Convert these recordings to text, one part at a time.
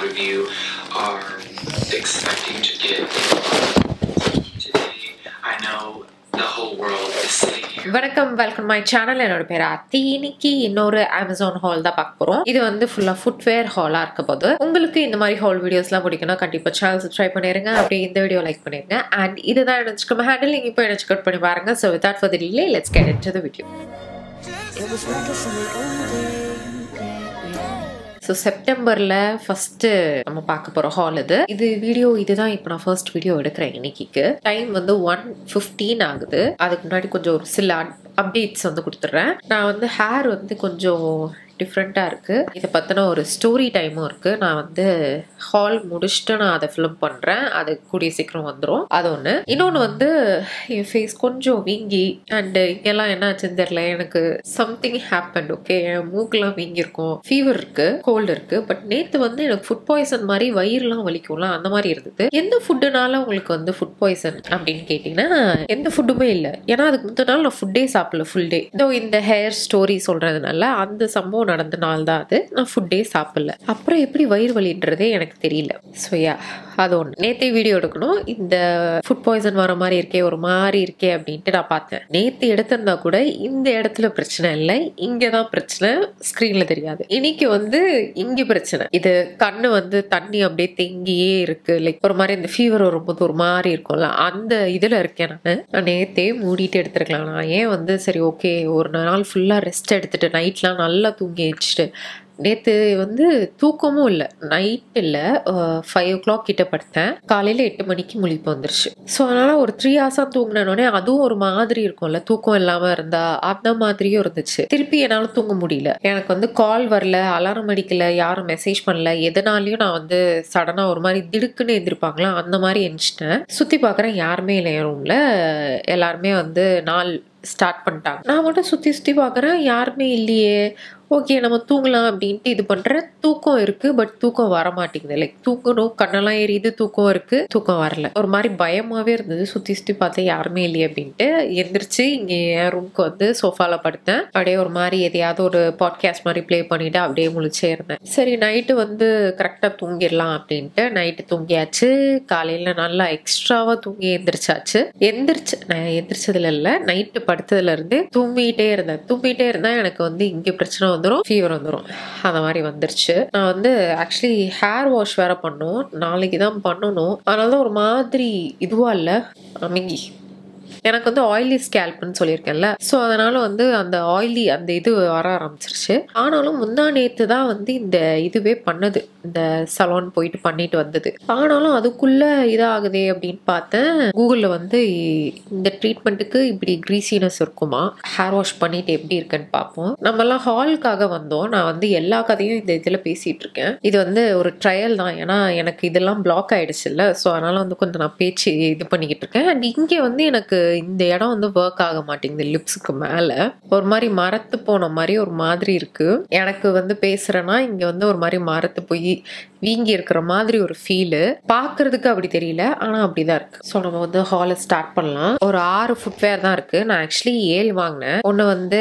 of you are expecting to get today. I know the whole world is sitting here. Welcome my channel. என்னோட பேர் ஆர்த்தி. இன்னைக்கு இன்னொரு Amazon hall தான் பார்க்க போறோம். இது வந்து ஃபுல்லா ஃபுட்வேர் ஹாலா இருக்க போது. உங்களுக்கு இந்த மாதிரி ஹால் வீடியோஸ்லாம் பிடிக்கணும், கண்டிப்பா சேனல் சப்ஸ்கிரைப் பண்ணிருங்க. அப்படியே இந்த வீடியோ லைக் பண்ணிருங்க. அண்ட் இதுதான் என்னோட ஹேண்டில். நீங்க இப்போ என்ன செக் பண்ணி பாருங்க. So without further delay let's get into the video. So செப்டம்பரில் ஃபஸ்ட்டு நம்ம பார்க்க போகிற ஹால் இது வீடியோ இதுதான். இப்போ நான் ஃபர்ஸ்ட் வீடியோ எடுக்கிறேன் இன்னைக்கு. டைம் வந்து 1:15 ஆகுது. அதுக்கு முன்னாடி கொஞ்சம் ஒரு சில அப்டேட்ஸ் வந்து கொடுத்துட்றேன். நான் வந்து ஹேர் வந்து கொஞ்சம் டிஃப்ரெண்ட்டாக இருக்குது. இதை பற்றின ஒரு ஸ்டோரி டைமும் இருக்குது. நான் வந்து ஹால் முடிச்சுட்டு நான் அதை ஃபிலிம் பண்ணுறேன். அது கூடிய சீக்கிரம் வந்துடும். அது ஒன்று. இன்னொன்று வந்து என் ஃபேஸ் கொஞ்சம் வீங்கி அண்டு இங்கெல்லாம் என்ன ஆச்சுன்னு தெரியல, எனக்கு சம்திங் ஹேப்பன். ஓகே, என் மூக்கெல்லாம் வீங்கியிருக்கும், ஃபீவர் இருக்குது, கோல்டு இருக்குது. பட் நேற்று வந்து எனக்கு ஃபுட் பாய்சன் மாதிரி வயிறுலாம் வலிக்கும்லாம் அந்த மாதிரி இருந்தது. எந்த ஃபுட்டுனால உங்களுக்கு வந்து ஃபுட் பாய்சன் அப்படின்னு கேட்டிங்கன்னா எந்த ஃபுட்டுமே இல்லை. ஏன்னா அதுக்கு முந்தின நாள் நான் ஃபுட்டே சாப்பிடல ஃபுல் டே. இதோ இந்த ஹேர் ஸ்டோரி சொல்கிறதுனால அந்த சம்பவம் நடந்த நாள் தான் அது. நான் ஃபுட்டே சாப்பிடல. அப்புறம் எப்படி வயிறு வலின்றதே எனக்கு தெரியல. ஸோ யா, அது ஒன்று. நேற்றே வீடியோ எடுக்கணும். இந்த ஃபுட் பாய்சன் வர மாதிரி இருக்கே, ஒரு மாதிரி இருக்கே அப்படின்ட்டு நான் பார்த்தேன். நேற்று எடுத்திருந்தா கூட இந்த இடத்துல பிரச்சனை இல்லை, இங்கே தான் பிரச்சனை, ஸ்க்ரீனில் தெரியாது. இன்னைக்கு வந்து இங்கே பிரச்சனை. இது கண்ணு வந்து தண்ணி அப்படியே தேங்கியே இருக்கு. லைக் ஒரு மாதிரி இந்த ஃபீவர் வரும்போது ஒரு மாதிரி இருக்கும்ல, அந்த இதில் இருக்கேன். நான் நேற்றே மூடிட்டு எடுத்துருக்கலாம். நான் ஏன் வந்து சரி ஓகே ஒரு நாள் ஃபுல்லாக ரெஸ்ட் எடுத்துட்டு நைட்லாம் நல்லா தூங்கி வச்சுட்டு, நேற்று வந்து தூக்கமும் இல்லை. நைட் இல்லை, 5 o'clock கிட்ட படுத்தேன். காலையில் 8 மணிக்கு முழிப்பு வந்துருச்சு. ஸோ அதனால் ஒரு 3 hours தூங்கினோடனே அதுவும் ஒரு மாதிரி இருக்கும்ல, தூக்கம் இல்லாமல் இருந்தா அந்த மாதிரியும் இருந்துச்சு. திருப்பி என்னால் தூங்க முடியல. எனக்கு வந்து கால் வரல, அலாரம் அடிக்கல, யாரும் மெசேஜ் பண்ணல. எதனாலையும் நான் வந்து சடனாக ஒரு மாதிரி திடுக்குன்னு எந்திருப்பாங்களா அந்த மாதிரி எந்திரிச்சிட்டேன். சுற்றி பார்க்குறேன், யாருமே இல்லை என் ரூமில். எல்லாருமே வந்து நாள் ஸ்டார்ட் பண்ணிட்டாங்க. நான் மட்டும் சுற்றி பார்க்குறேன், யாருமே இல்லையே. ஓகே நம்ம தூங்கலாம் அப்படின்ட்டு இது பண்ணுறேன். தூக்கம் இருக்குது, பட் தூக்கம் வர மாட்டேங்குது. லைக் தூங்கணும், கண்ணெல்லாம் எரியுது, தூக்கம் இருக்குது, தூக்கம் வரல. ஒரு மாதிரி பயமாகவே இருந்தது. சுற்றி பார்த்தேன், யாருமே இல்லையே அப்படின்ட்டு எந்திரிச்சு இங்கே என் ரூமுக்கு வந்து சோஃபாவில் படுத்தேன். அப்படியே ஒரு மாதிரி எதையாவது ஒரு பாட்காஸ்ட் மாதிரி ப்ளே பண்ணிவிட்டு அப்படியே முழிச்சே இருந்தேன். சரி நைட்டு வந்து கரெக்டாக தூங்கிடலாம் அப்படின்ட்டு நைட்டு தூங்கியாச்சு. காலையில் நல்லா எக்ஸ்ட்ராவாக தூங்கி நான் எந்திரிச்சதுல இல்லை, நைட்டு படுத்ததுலேருந்து தூங்கிட்டே இருந்தேன். எனக்கு வந்து இங்கே பிரச்சனை வந்துடும், ஃபீவர் வந்துடும். அந்த மாதிரி வந்துருச்சு. நான் வந்து ஆக்சுவலி ஹேர் வாஷ் வேற பண்ணணும், நாளைக்கு தான் பண்ணணும். அதனால தான் ஒரு மாதிரி இதுவா இல்லை, அமிங்கி. எனக்கு வந்து ஆயிலி ஸ்கேல்ப்னு சொல்லியிருக்கேன்ல, ஸோ அதனால வந்து அந்த ஆயிலி அந்த இது வர ஆரம்பிச்சிருச்சு. ஆனாலும் முந்தா நேற்று தான் வந்து இந்த இதுவே பண்ணது, இந்த சலூன் போயிட்டு பண்ணிட்டு வந்தது. ஆனாலும் அதுக்குள்ள இதாகுதே அப்படின்னு பார்த்தேன். கூகுளில் வந்து இந்த ட்ரீட்மெண்ட்டுக்கு இப்படி கிரீசினஸ் இருக்குமா, ஹேர் வாஷ் பண்ணிட்டு எப்படி இருக்குன்னு பார்ப்போம். நம்மலாம் ஹாலுக்காக வந்தோம். நான் வந்து எல்லா கதையும் இந்த இதில் பேசிட்டு இருக்கேன். இது வந்து ஒரு ட்ரையல் தான், ஏன்னா எனக்கு இதெல்லாம் பிளாக் ஆயிடுச்சு இல்லை. ஸோ அதனால வந்து கொஞ்சம் நான் பேச்சு இது பண்ணிக்கிட்டு இருக்கேன். அண்ட் இங்கே வந்து எனக்கு இந்த இடம் வந்து ஒர்க் ஆக மாட்டேங்குது. லிப்ஸுக்கு மேல ஒரு மாதிரி மரத்து போன மாதிரி ஒரு மாதிரி இருக்கு. எனக்கு வந்து பேசுறேன்னா இங்க வந்து ஒரு மாதிரி மரத்து போய் வீங்கி இருக்கிற மாதிரி ஒரு ஃபீலு. பாக்குறதுக்கு அப்படி தெரியல, ஆனா அப்படிதான் இருக்கு. ஸோ நம்ம வந்து ஹாலை ஸ்டார்ட் பண்ணலாம். ஒரு 6 ஃபுட்வேர் தான் இருக்கு. நான் ஆக்சுவலி 7 வாங்கினேன். ஒன்று வந்து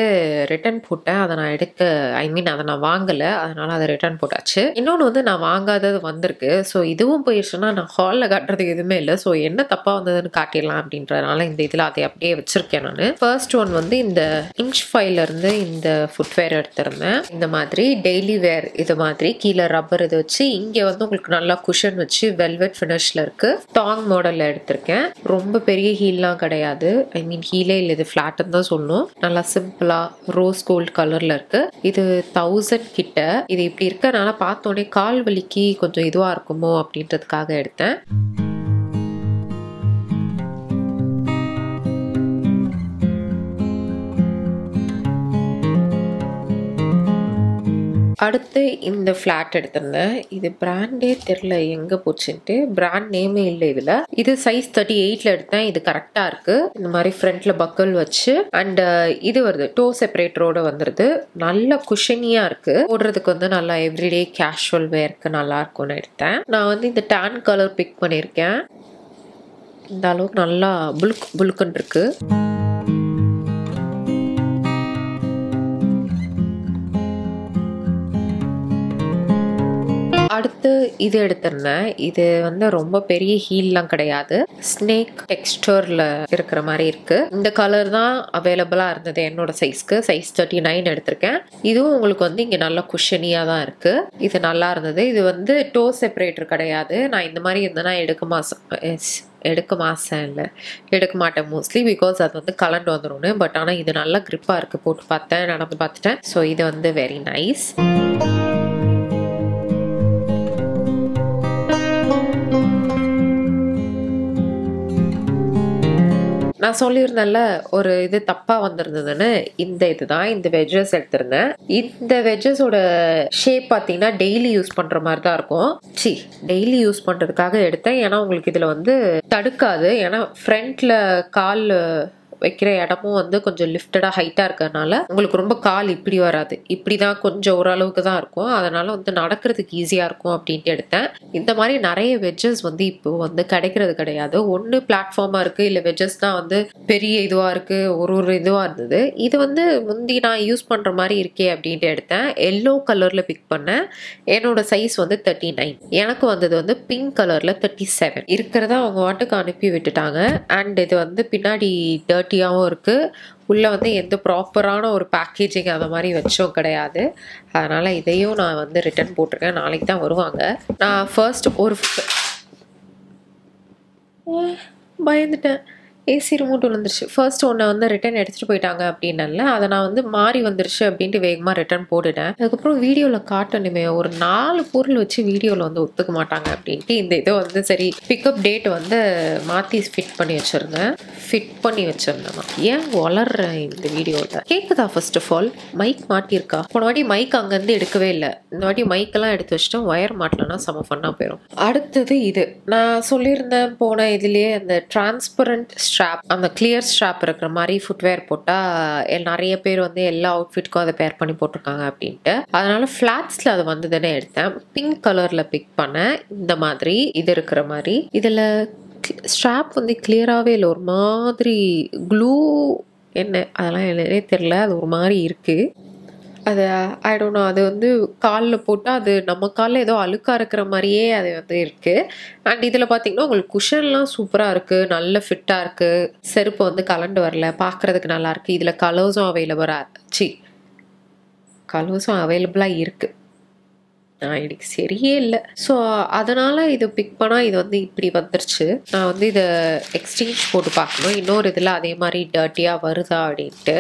ரிட்டர்ன் போட்டேன். அதை நான் அதை நான் வாங்கல, அதனால அதை ரிட்டர்ன் போட்டாச்சு. இன்னொன்று வந்து நான் வாங்காதது வந்திருக்கு. ஸோ இதுவும் போயிடுச்சுன்னா நான் ஹாலில் காட்டுறதுக்கு எதுவுமே இல்லை. ஸோ என்ன தப்பா வந்ததுன்னு காட்டிடலாம் அப்படின்றதுனால இந்த இதில் அதை அப்படியே வச்சிருக்கேன் நான். ஃபர்ஸ்ட் ஒன் வந்து இந்த இன்ச் ஃபைல இருந்து இந்த ஃபுட்வேர் எடுத்திருந்தேன். இந்த மாதிரி டெய்லி வேர் இது மாதிரி கீழே ரப்பர் இது வச்சு, இங்கே வந்து உங்களுக்கு நல்லா குஷன் வச்சு வெல்வெட் ஃபினிஷ்ல இருக்கு. டாங் மாடல்ல எடுத்திருக்கேன். ரொம்ப பெரிய ஹீல்லாம் கிடையாது. ஐ மீன் ஹீலே இல்லை, இது ஃபிளாட்னு தான் சொல்லணும். நல்லா சிம்பிளா ரோஸ் கோல்ட் கலர்ல இருக்கு. இது 1000 கிட்ட. இது இப்படி இருக்கனால பார்த்தோன்னே கால் வலிக்கு கொஞ்சம் இதுவா இருக்குமோ அப்படின்றதுக்காக எடுத்தேன். அடுத்து இந்த ஃப்ளாட் எடுத்திருந்தேன். இது பிராண்டே தெரில எங்கே போச்சுன்ட்டு, பிராண்ட் நேமே இல்லை இதில். இது சைஸ் 38ல் எடுத்தேன். இது கரெக்டாக இருக்குது. இந்த மாதிரி ஃப்ரண்ட்டில் பக்கல் வச்சு அண்ட் இது வருது டோ செப்பரேட்டரோடு வந்துடுது. நல்ல குஷனியாக இருக்குது. போடுறதுக்கு வந்து நல்லா எவ்ரிடே கேஷுவல் வேர்க்கு நல்லா இருக்கும்னு எடுத்தேன். நான் வந்து இந்த டேன் கலர் பிக் பண்ணியிருக்கேன். இந்த அளவுக்கு நல்லா புலுக்குன்னு இருக்கு. அடுத்து இது எடுத்திருந்தேன். இது வந்து ரொம்ப பெரிய ஹீல்லாம் கிடையாது, ஸ்னேக் டெக்ஸ்டர்ல இருக்கிற மாதிரி இருக்கு. இந்த கலர் தான் அவைலபிளா இருந்தது என்னோட சைஸ்க்கு. சைஸ் 39 எடுத்திருக்கேன். இதுவும் உங்களுக்கு வந்து இங்க நல்ல குஷனியா தான் இருக்கு. இது நல்லா இருந்தது. இது வந்து டோ செப்பரேட்டர் கிடையாது. நான் இந்த மாதிரி இருந்தேன்னா எடுக்க மாட்டேன் மோஸ்ட்லி, பிகாஸ் அது வந்து கலண்டு வந்துடும். பட் ஆனால் இது நல்லா கிரிப்பா இருக்கு. போட்டு பார்த்தேன், நடந்து பார்த்துட்டேன். ஸோ இது வந்து வெரி நைஸ். நான் சொல்லியிருந்தேன்ல ஒரு இது தப்பா வந்திருந்ததுன்னு. இதுதான் இந்த வெஜ்ஜஸ் எடுத்திருந்தேன். இந்த வெஜ்ஜஸோட ஷேப் பார்த்தீங்கன்னா டெய்லி யூஸ் பண்ற மாதிரி தான் இருக்கும். டெய்லி யூஸ் பண்றதுக்காக எடுத்தேன். ஏன்னா உங்களுக்கு இதுல வந்து தடுக்காது. ஏன்னா ஃப்ரண்ட்ல கால் வைக்கிற இடமும் வந்து கொஞ்சம் லிஃப்டடா ஹைட்டா இருக்கிறதுனால உங்களுக்கு ரொம்ப கால் இப்படி வராது, இப்படிதான் கொஞ்சம் ஓரளவுக்கு தான் இருக்கும். அதனால வந்து நடக்கிறதுக்கு ஈஸியா இருக்கும் அப்படின்ட்டு எடுத்தேன். இந்த மாதிரி நிறைய வெஜ்ஜஸ் வந்து இப்போ வந்து கிடைக்கிறது கிடையாது. ஒன்று பிளாட்ஃபார்மா இருக்கு, இல்லை வெஜ்ஜஸ் தான் வந்து பெரிய இதுவா இருக்கு, ஒரு இதுவா இருந்தது. இது வந்து முந்தி நான் யூஸ் பண்ற மாதிரி இருக்கே அப்படின்ட்டு எடுத்தேன். எல்லோ கலர்ல பிக் பண்ணேன். என்னோட சைஸ் வந்து 39. எனக்கு வந்தது வந்து பிங்க் கலர்ல 37 இருக்கிறத அவங்க வாட்டுக்கு அனுப்பி விட்டுட்டாங்க. அண்ட் இது வந்து பின்னாடி டர்ட்டியாகவும் இருக்கு. உள்ள வந்து எந்த ப்ராப்பரான ஒரு பேக்கேஜிங் அந்த மாதிரி வச்சும் கிடையாது. அதனால இதையும் நான் வந்து ரிட்டர்ன் போட்டிருக்கேன். நாளைக்கு தான் வருவாங்க. நான் ஃபர்ஸ்ட் பயந்துட்டேன். ஏசி ரிமோட் விழுந்துருச்சு. ஃபர்ஸ்ட் ஒன்று வந்து ரிட்டர்ன் எடுத்துகிட்டு போயிட்டாங்க அப்படின்னால அதை நான் வந்து மாறி வந்துருச்சு அப்படின்ட்டு வேகமாக ரிட்டர்ன் போட்டுட்டேன். அதுக்கப்புறம் வீடியோவில் காட்டணுமே, ஒரு 4 பொருள் வச்சு வீடியோவில் வந்து ஒத்துக்க மாட்டாங்க அப்படின்ட்டு இந்த இதை வந்து சரி பிக்கப் டேட் வந்து மாற்றி ஃபிட் பண்ணி வச்சுருந்தேன். நான் ஏன் வளர்றேன் இந்த வீடியோவில் கேட்குதா? ஃபர்ஸ்ட் ஆஃப் ஆல் மைக் மாட்டியிருக்கா? போன வாட்டி மைக் அங்கேருந்து எடுக்கவே இல்லை. இந்த வாட்டி மைக்கெல்லாம் எடுத்து வச்சுட்டோம். ஒயர் மாட்டலன்னா செம ஃபன்னாக போயிடும். அடுத்தது இது நான் சொல்லியிருந்தேன் போன இதுலேயே அந்த டிரான்ஸ்பரண்ட் ஸ்ட்ராப், அந்த கிளியர் ஸ்ட்ராப் இருக்கிற மாதிரி ஃபுட்வேர் போட்டால் நிறைய பேர் வந்து எல்லா அவுட்ஃபிட்க்கும் அதை பேர் பண்ணி போட்டிருக்காங்க அப்படின்ட்டு. அதனால ஃப்ளாட்ஸில் அது வந்ததுன்னு எடுத்தேன். பிங்க் கலரில் பிக் பண்ணேன். இந்த மாதிரி இது இருக்கிற மாதிரி. இதில் ஸ்ட்ராப் வந்து கிளியராகவே இல்லை, ஒரு மாதிரி க்ளூ என்ன அதெல்லாம் என்னன்னே தெரில. அது ஒரு மாதிரி இருக்குது. அது ஐ டோன்ட் நோ, அது வந்து காலில் போட்டால் அது நம்ம காலில் ஏதோ அழுக்காக இருக்கிற மாதிரியே அது வந்து இருக்குது. அண்ட் இதில் பார்த்தீங்கன்னா உங்களுக்கு குஷன்லாம் சூப்பராக இருக்குது, நல்ல ஃபிட்டாக இருக்குது. செருப்பு வந்து கலண்டு வரல, பார்க்குறதுக்கு நல்லா இருக்குது. இதில் கலர்ஸும் அவைலபிளாக இருக்குது. எனக்கு சரியே இல்லை. ஸோ அதனால் இது பிக் பண்ணால் இது வந்து இப்படி வந்துருச்சு. நான் வந்து இதை எக்ஸ்சேஞ்ச் போட்டு பார்க்கணும் இன்னொரு இதில் அதே மாதிரி டர்ட்டியாக வருதா அப்படின்ட்டு.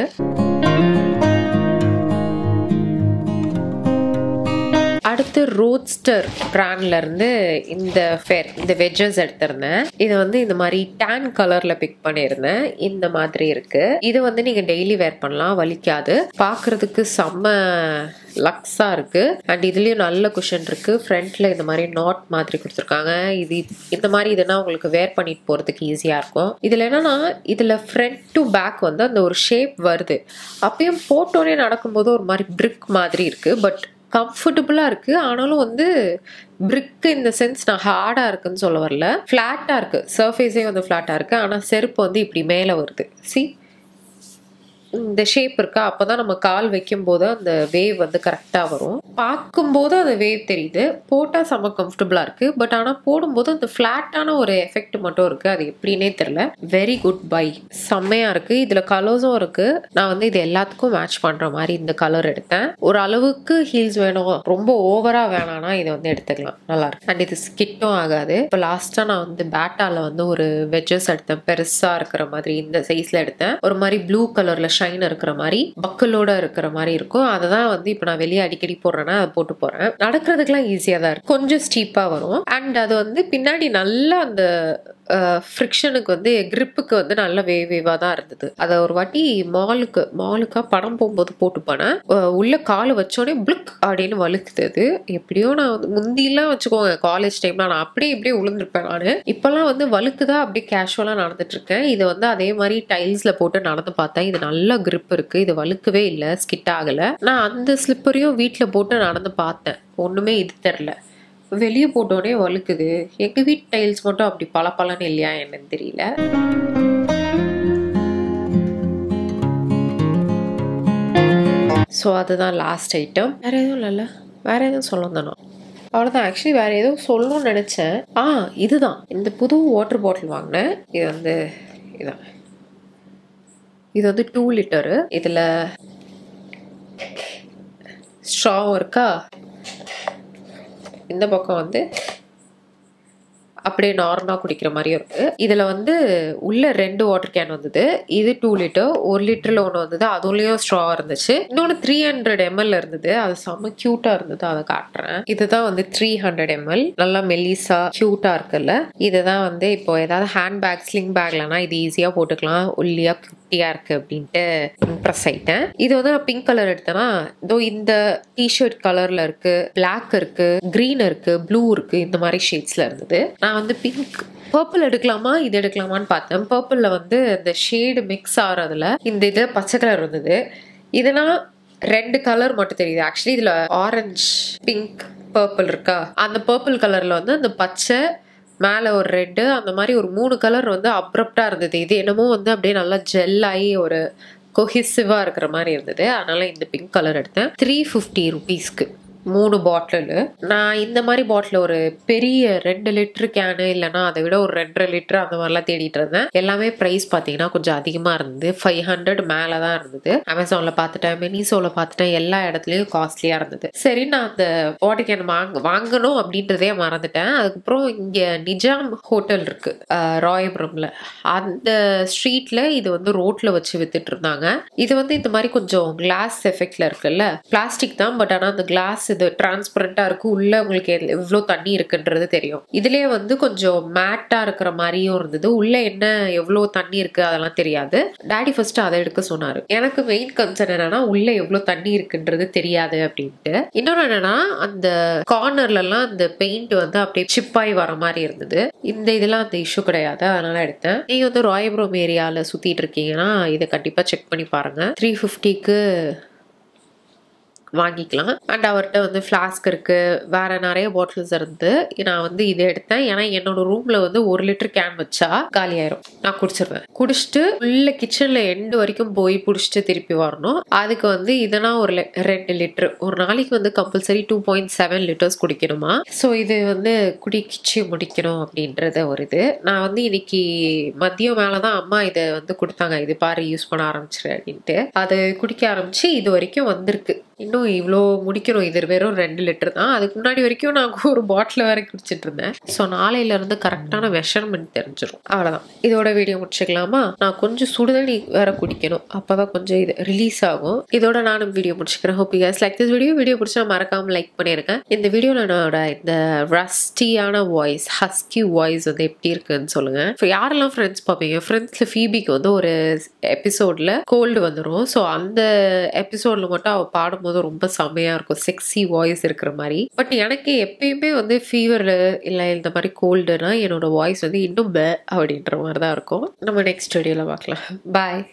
அடுத்து ரோட்ஸ்டர் பிராண்ட்ல இருந்து இந்த வெஜ்ஜஸ் எடுத்திருந்தேன். இது வந்து இந்த மாதிரி டேன் கலர்ல பிக் பண்ணியிருந்தேன். இந்த மாதிரி இருக்கு. இது வந்து நீங்க டெய்லி வேர் பண்ணலாம், வலிக்காது, பாக்குறதுக்கு செம்ம லக்ஸா இருக்கு. அண்ட் இதுலயும் நல்ல குஷன் இருக்கு. ஃப்ரண்ட்ல இந்த மாதிரி நாட் மாதிரி கொடுத்துருக்காங்க. இது இந்த மாதிரி இதுனா உங்களுக்கு வேர் பண்ணிட்டு போறதுக்கு ஈஸியா இருக்கும். இதுல என்னன்னா இதுல ஃப்ரண்ட் டு பேக் வந்து அந்த ஒரு ஷேப் வருது. அப்பயும் போட்டோனே நடக்கும்போது ஒரு மாதிரி பிரிக் மாதிரி இருக்கு. பட் கம்ஃபர்டபுளாக இருக்குது. ஆனாலும் வந்து பிரிக்கு இந்த சென்ஸ் நான் ஹார்டாக இருக்குன்னு சொல்ல வரல, ஃப்ளாட்டாக இருக்குது. சர்ஃபேஸே வந்து ஃப்ளாட்டாக இருக்குது. ஆனால் செருப்பு வந்து இப்படி மேலே வருது. இந்த ஷேப் இருக்கா, அப்போதான் நம்ம கால் வைக்கும் போது அந்த வேவ் வந்து கரெக்டாக வரும். பார்க்கும்போது அந்த வேவ் தெரியுது, போட்டால் செம்ம கம்ஃபர்டபுளாக இருக்குது. பட் ஆனால் போடும்போது அந்த ஃப்ளாட்டான ஒரு எஃபெக்ட் மட்டும் இருக்குது. அது எப்படின்னே தெரியல. வெரி குட் பை, செம்மையாக இருக்குது. இதில் கலர்ஸும் இருக்குது. நான் வந்து இது எல்லாத்துக்கும் மேட்ச் பண்ணுற மாதிரி இந்த கலர் எடுத்தேன். ஒரு அளவுக்கு ஹீல்ஸ் வேணும், ரொம்ப ஓவராக வேணான்னா இதை வந்து எடுத்துக்கலாம், நல்லாயிருக்கு. அண்ட் இது ஸ்கிட்டும் ஆகாது. இப்போ லாஸ்ட்டாக நான் வந்து பேட்டாவில் வந்து ஒரு வெஜ்ஜஸ் எடுத்தேன், பெருசாக இருக்கிற மாதிரி இந்த சைஸில் எடுத்தேன். ஒரு மாதிரி ப்ளூ கலரில் ஷைன் இருக்கிற மாதிரி பக்கலோட இருக்கிற மாதிரி இருக்கும். அதை தான் வந்து இப்போ நான் வெளியே அடிக்கடி போடுறேன்னா அதை போட்டு போறேன். நடக்கிறதுக்கெல்லாம் ஈஸியாக தான் இருக்கும், கொஞ்சம் ஸ்டீப்பாக வரும். அண்ட் அது வந்து பின்னாடி நல்லா அந்த ஃப்ரிக்ஷனுக்கு வந்து கிரிப்புக்கு வந்து நல்ல வேவாக தான் இருந்தது. அதை ஒரு வாட்டி மாலுக்கா படம் போகும்போது போட்டு போனேன். உள்ள காலை வச்சோடனே பிளிக் அப்படின்னு வலுக்குது. அது எப்படியோ நான் வந்து முந்திலாம் வச்சுக்கோங்க, காலேஜ் டைம்ல நான் அப்படியே இப்படியே விழுந்திருப்பேன். நான் இப்பெல்லாம் வந்து வலுக்குதா அப்படியே கேஷுவலாக நடந்துட்டு இருக்கேன். இதை வந்து அதே மாதிரி டைல்ஸ்ல போட்டு நடந்து பார்த்தேன். இது நல்ல கிரிப் இருக்கு, இது வலுக்கவே இல்லை, ஸ்கிட் ஆகலை. நான் அந்த ஸ்லிப்பரையும் வீட்டில் போட்டு நடந்து பார்த்தேன், ஒன்றுமே இது தெரில. வெளியே போட்டோடனே வலுக்குது. எங்கள் வீட்டு டைல்ஸ் மட்டும் அப்படி பளபளன்னு இல்லையா என்னன்னு தெரியல. ஸோ அதுதான் லாஸ்ட் ஐட்டம். வேற எதுவும் இல்லைல்ல, வேற எதுவும் சொல்லணும் தானோ. அவ்வளோதான். ஆக்சுவலி வேற ஏதோ சொல்லணும்னு நினைச்சேன். இதுதான் இந்த புது வாட்டர் பாட்டில் வாங்கினேன். இதான் இது வந்து 2 லிட்டரு. இதில் ஸ்ட்ரா இருக்கா, இந்த பக்கம் வந்து அப்படியே நார்மலாக குடிக்கிற மாதிரியும் இருக்கு. இதில் வந்து உள்ள 2 வாட்டர் கேன் வந்தது. இது 2 லிட்டர், 1 லிட்டரில் ஒன்று வந்தது, அதுலேயும் ஸ்ட்ரா இருந்துச்சு. இன்னொன்று 300 ml இருந்தது, அது செம்ம க்யூட்டாக இருந்தது, அதை காட்டுறேன். இதுதான் வந்து 300 ml, நல்லா மெல்லிசா க்யூட்டாக இருக்குல்ல. இதுதான் வந்து இப்போ ஏதாவது ஹேண்ட் பேக், ஸ்லிங் பேக்லனா இது ஈஸியாக போட்டுக்கலாம், ஒல்லியாக குட்டியாக இருக்கு அப்படின்ட்டு இம்ப்ரெஸ் ஆயிட்டேன். இது வந்து நான் பிங்க் கலர் எடுத்தேன்னா, இதோ இந்த டிஷர்ட் கலர்ல இருக்கு, பிளாக் இருக்கு, கிரீன் இருக்கு, ப்ளூ இருக்கு, இந்த மாதிரி ஷேட்ஸ்ல இருந்தது. நான் வந்து பிங்க் பர்பிள் எடுக்கலாமா இது எடுக்கலாமான்னு பார்த்தேன். பர்பிளில் வந்து இந்த ஷேடு மிக்ஸ் ஆகிறதுல இந்த இது பச்சை கலர் இருந்தது. இதுனா 2 கலர் மட்டும் தெரியுது. ஆக்சுவலி இதில் ஆரஞ்சு, பிங்க், பர்பிள் இருக்கா, அந்த பர்பிள் கலரில் வந்து அந்த பச்சை, மேலே ஒரு ரெட்டு, அந்த மாதிரி ஒரு 3 கலர் வந்து அப்ரப்டாக இருந்தது. இது என்னமோ வந்து அப்படியே நல்லா ஜெல் ஆகி ஒரு கொஹிசிவாக இருக்கிற மாதிரி இருந்தது. அதனால இந்த பிங்க் கலர் எடுத்தேன். 350 rupeesக்கு 3 பாட்டில். நான் இந்த மாதிரி பாட்டில் ஒரு பெரிய 2 லிட்டரு கேனு, இல்லைன்னா அதை விட ஒரு 2.5 லிட்டரு அந்த மாதிரிலாம் தேடிட்டு இருந்தேன். எல்லாமே ப்ரைஸ் பார்த்தீங்கன்னா கொஞ்சம் அதிகமாக இருந்தது. 500 மேலே தான் இருந்தது. அமேசானில் பார்த்துட்டேன், மீஷோவில் பார்த்துட்டேன், எல்லா இடத்துலையும் காஸ்ட்லியாக இருந்தது. சரி, நான் அந்த வாட்டர் கேன் வாங்கணும் அப்படின்றதே மறந்துட்டேன். அதுக்கப்புறம் இங்கே நிஜாம் ஹோட்டல் இருக்கு ராயபுரம்ல, அந்த ஸ்ட்ரீட்ல இது வந்து ரோட்ல வச்சு வித்துட்டு இருந்தாங்க. இது வந்து இந்த மாதிரி கொஞ்சம் கிளாஸ் எஃபெக்ட்ல இருக்குல்ல, பிளாஸ்டிக் தான், பட் ஆனால் அந்த கிளாஸ் இது டிரான்ஸ்பரண்டா இருக்கு. உள்ள உங்களுக்கு எவ்வளவு தண்ணி இருக்குன்றது தெரியும். இதுலயே வந்து கொஞ்சம் மேட்டா இருக்கிற மாதிரியும் இருந்தது. உள்ள என்ன எவ்வளவு தண்ணி இருக்கு அதெல்லாம் தெரியாது. டாடி ஃபர்ஸ்ட் அதை எடுக்க சொன்னாரு. எனக்கு மெயின் கன்சர்ன் என்னன்னா உள்ள எவ்வளவு தண்ணி இருக்குன்றது தெரியாது அப்படின்ட்டு. இன்னொன்னு என்னன்னா அந்த கார்னர்ல எல்லாம் அந்த பெயிண்ட் வந்து அப்படியே சிப்பாய் வர மாதிரி இருந்தது. இந்த இதெல்லாம் அந்த இஷ்யூ கிடையாது, அதனால எடுத்தேன். நீங்க வந்து ராயபுரம் ஏரியால சுத்திட்டு இருக்கீங்கன்னா இதை கண்டிப்பா செக் பண்ணி பாருங்க. 350க்கு வாங்கிக்கலாம். அண்ட் அவர்கிட்ட வந்து ஃப்ளாஸ்க் இருக்கு, வேற நிறைய பாட்டில்ஸ் இருந்து. நான் வந்து இதை எடுத்தேன். ஏன்னா என்னோட ரூம்ல வந்து 1 லிட்டர் கேன் வச்சா காலி ஆயிரும். நான் குடிச்சிருவேன். குடிச்சிட்டு உள்ள கிச்சன்ல எண்டு வரைக்கும் போய் குடிச்சிட்டு திருப்பி வரணும். அதுக்கு வந்து இதனா ஒரு 2 லிட்டர் ஒரு நாளைக்கு வந்து கம்பல்சரி 2.7 லிட்டர்ஸ் குடிக்கணுமா. ஸோ இது வந்து குடிச்சு முடிக்கணும் அப்படின்றது ஒரு இது. நான் வந்து இன்னைக்கு மதியம் மேலதான் அம்மா இதை வந்து கொடுத்தாங்க, இது பாரு யூஸ் பண்ண ஆரம்பிச்சிரு அப்படின்ட்டு. அது குடிக்க ஆரம்பிச்சு இது வரைக்கும் வந்திருக்கு. இன்னும் இவ்வளோ முடிக்கணும். இது வெறும் 2 லிட்டர் தான். அதுக்கு முன்னாடி வரைக்கும் நான் ஒரு பாட்டில் வேற குடிச்சிட்டு இருந்தேன். ஸோ நாளையில இருந்து கரெக்டான மெஷர்மெண்ட் தெரிஞ்சிடும். அவ்வளோதான். இதோட வீடியோ முடிச்சுக்கலாமா? நான் கொஞ்சம் சுடுதண்ணி வேற குடிக்கணும், அப்பதான் கொஞ்சம் இது ரிலீஸ் ஆகும். இதோட நானும் வீடியோ முடிச்சுக்கிறேன். Hope you guys like this video பிடிச்சா மறக்காம லைக் பண்ணிருக்கேன். இந்த வீடியோல என்னோட இந்த ரஸ்டியான வாய்ஸ், ஹஸ்கி வாய்ஸ் வந்து எப்படி இருக்குன்னு சொல்லுங்க. யாரெல்லாம் ஃப்ரெண்ட்ஸ் பார்ப்பீங்க? ஃப்ரெண்ட்ஸ்ல ஃபீபிக்கு வந்து ஒரு எபிசோட்ல கோல்டு வந்துடும். ஸோ அந்த எபிசோட்ல மட்டும் அவ பாடும்போது ரொம்ப செமையா இருக்கும், செக்ஸி வாய்ஸ் இருக்கிற மாதிரி. பட் எனக்கு எப்பயுமே வந்து ஃபீவர் இல்லை இந்த மாதிரி கோல்டுனா என்னோட வாய்ஸ் வந்து இன்னும் அப்படின்ற மாதிரி தான் இருக்கும். நம்ம நெக்ஸ்ட் வீடியோல பார்க்கலாம். பாய்.